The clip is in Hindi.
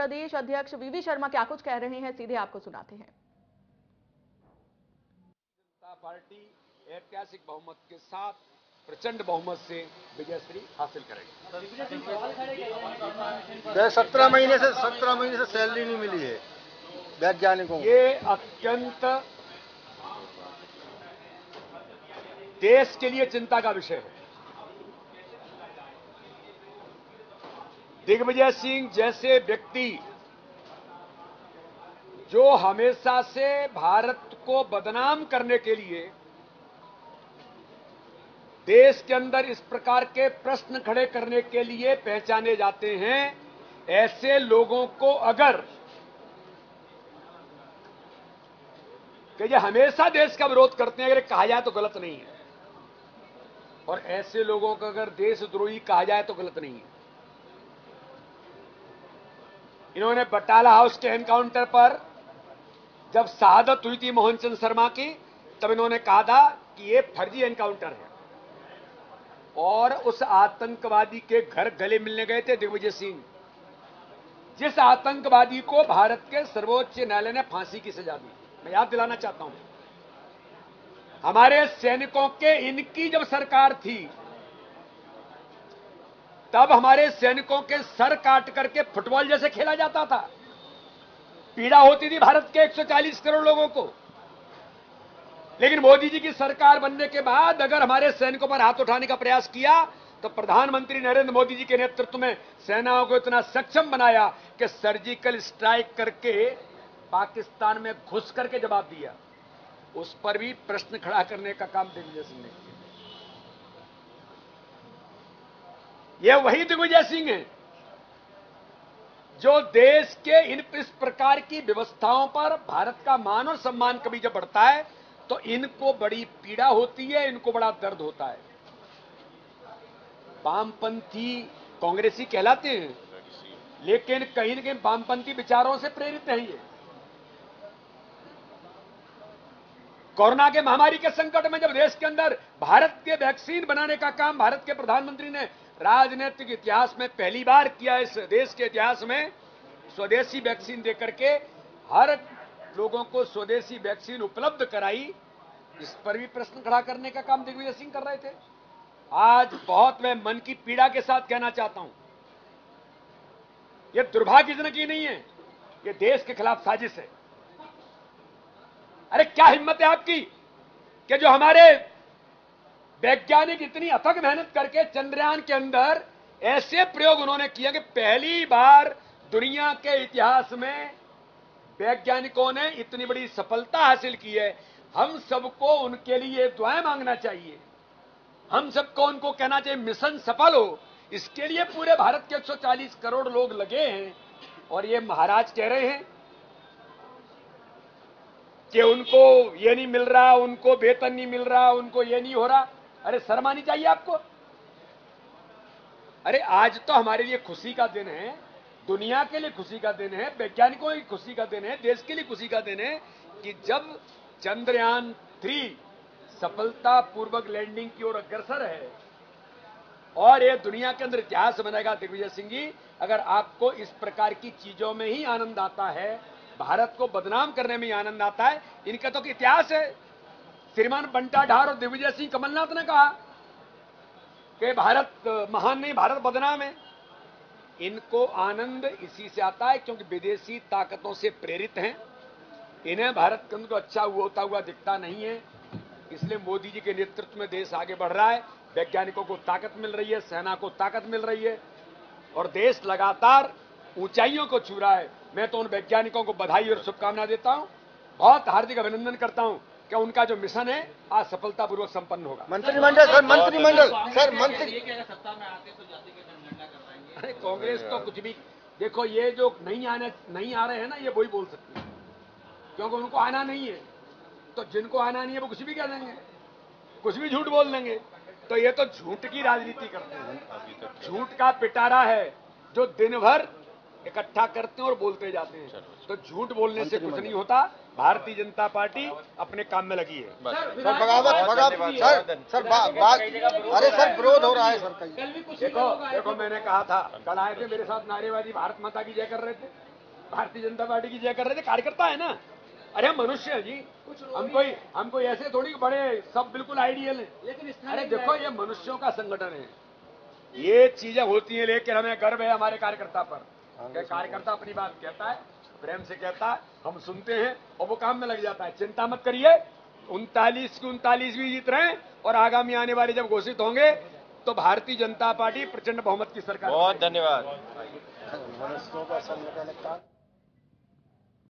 प्रदेश अध्यक्ष वीवी शर्मा क्या कुछ कह रहे हैं, सीधे आपको सुनाते हैं। जनता पार्टी ऐतिहासिक बहुमत के साथ प्रचंड बहुमत से विजयश्री हासिल करेगी। 17 महीने से सैलरी नहीं मिली है वैज्ञानिकों को। ये अत्यंत देश के लिए चिंता का विषय है। दिग्विजय सिंह जैसे व्यक्ति जो हमेशा से भारत को बदनाम करने के लिए देश के अंदर इस प्रकार के प्रश्न खड़े करने के लिए पहचाने जाते हैं, ऐसे लोगों को अगर कि ये हमेशा देश का विरोध करते हैं अगर कहा जाए तो गलत नहीं है, और ऐसे लोगों को अगर देशद्रोही कहा जाए तो गलत नहीं है। इन्होंने बटाला हाउस के एनकाउंटर पर जब शहादत हुई थी मोहन चंद शर्मा की, तब इन्होंने कहा था कि ये फर्जी एनकाउंटर है, और उस आतंकवादी के घर गले मिलने गए थे दिग्विजय सिंह, जिस आतंकवादी को भारत के सर्वोच्च न्यायालय ने फांसी की सजा दी। मैं याद दिलाना चाहता हूं, हमारे सैनिकों के इनकी जब सरकार थी तब हमारे सैनिकों के सर काट करके फुटबॉल जैसे खेला जाता था, पीड़ा होती थी भारत के 140 करोड़ लोगों को। लेकिन मोदी जी की सरकार बनने के बाद अगर हमारे सैनिकों पर हाथ उठाने का प्रयास किया तो प्रधानमंत्री नरेंद्र मोदी जी के नेतृत्व में सेनाओं को इतना सक्षम बनाया कि सर्जिकल स्ट्राइक करके पाकिस्तान में घुस करके जवाब दिया। उस पर भी प्रश्न खड़ा करने का काम दिग्विजय सिंह ने किया। यह वही दिग्विजय सिंह है जो देश के इस प्रकार की व्यवस्थाओं पर भारत का मान और सम्मान कभी जब बढ़ता है तो इनको बड़ी पीड़ा होती है, इनको बड़ा दर्द होता है। वामपंथी कांग्रेसी कहलाते हैं, लेकिन कहीं न कहीं वामपंथी विचारों से प्रेरित है। ये कोरोना के महामारी के संकट में जब देश के अंदर भारत के वैक्सीन बनाने का काम भारत के प्रधानमंत्री ने राजनीतिक इतिहास में पहली बार किया, इस देश के इतिहास में स्वदेशी वैक्सीन देकर के हर लोगों को स्वदेशी वैक्सीन उपलब्ध कराई, इस पर भी प्रश्न खड़ा करने का काम दिग्विजय सिंह कर रहे थे। आज बहुत मैं मन की पीड़ा के साथ कहना चाहता हूं, यह दुर्भाग्यजनक ही नहीं है, यह देश के खिलाफ साजिश है। अरे क्या हिम्मत है आपकी कि जो हमारे वैज्ञानिक इतनी अथक मेहनत करके चंद्रयान के अंदर ऐसे प्रयोग उन्होंने किया कि पहली बार दुनिया के इतिहास में वैज्ञानिकों ने इतनी बड़ी सफलता हासिल की है। हम सबको उनके लिए दुआएं मांगना चाहिए, हम सबको उनको कहना चाहिए मिशन सफल हो। इसके लिए पूरे भारत के 140 करोड़ लोग लगे हैं, और ये महाराज कह रहे हैं कि उनको ये नहीं मिल रहा, उनको वेतन नहीं मिल रहा, उनको ये नहीं हो रहा। अरे शर्म आनी चाहिए आपको। अरे आज तो हमारे लिए खुशी का दिन है, दुनिया के लिए खुशी का दिन है, वैज्ञानिकों की खुशी का दिन है, देश के लिए खुशी का दिन है कि जब चंद्रयान 3 सफलतापूर्वक लैंडिंग की ओर अग्रसर है, और ये दुनिया के अंदर इतिहास बनेगा। दिग्विजय सिंह जी, अगर आपको इस प्रकार की चीजों में ही आनंद आता है, भारत को बदनाम करने में ही आनंद आता है, इनका तो इतिहास है। श्रीमान बंटा ढार और दिग्विजय सिंह कमलनाथ ने कहा कि भारत महान नहीं, भारत बदनाम है। इनको आनंद इसी से आता है क्योंकि विदेशी ताकतों से प्रेरित हैं, इन्हें भारत के अंदर अच्छा होता हुआ दिखता नहीं है। इसलिए मोदी जी के नेतृत्व में देश आगे बढ़ रहा है, वैज्ञानिकों को ताकत मिल रही है, सेना को ताकत मिल रही है, और देश लगातार ऊंचाइयों को छू रहा है। मैं तो उन वैज्ञानिकों को बधाई और शुभकामना देता हूं, बहुत हार्दिक अभिनंदन करता हूं कि उनका जो मिशन है आज सफलतापूर्वक संपन्न होगा। मंत्रिमंडल सर, मंत्रिमंडल सर, सत्ता में आते तो जाति की जनगणना करवाएंगे। अरे कांग्रेस तो कुछ भी, देखो ये जो नहीं आ रहे हैं ना, ये वही बोल सकते हैं, क्योंकि उनको आना नहीं है। तो जिनको आना नहीं है वो कुछ भी कह देंगे, कुछ भी झूठ बोल देंगे। तो ये तो झूठ की राजनीति करते हैं, झूठ का पिटारा है जो दिन भर इकट्ठा करते हैं और बोलते जाते हैं। तो झूठ बोलने से कुछ नहीं होता। भारतीय जनता पार्टी अपने काम में लगी है। सर बगावत सर अरे सर विरोध हो रहा है सर कहीं। देखो मैंने कहा था, कल आए थे मेरे साथ नारेबाजी भारत माता की जय कर रहे थे, भारतीय जनता पार्टी की जय कर रहे थे, कार्यकर्ता है ना। अरे हम मनुष्य हैं जी, हम कोई ऐसे थोड़ी बड़े सब बिल्कुल आइडियल है। लेकिन अरे देखो ये मनुष्यों का संगठन है, ये चीजें होती हैं, लेकिन हमें गर्व है हमारे कार्यकर्ता पर। कार्यकर्ता अपनी बात कहता है, प्रेम से कहता है, हम सुनते हैं और वो काम में लग जाता है। चिंता मत करिए, 39 की 39 भी जीत रहे हैं और आगामी आने वाले जब घोषित होंगे तो भारतीय जनता पार्टी प्रचंड बहुमत की सरकार। बहुत धन्यवाद। मनुष्यों का संगठन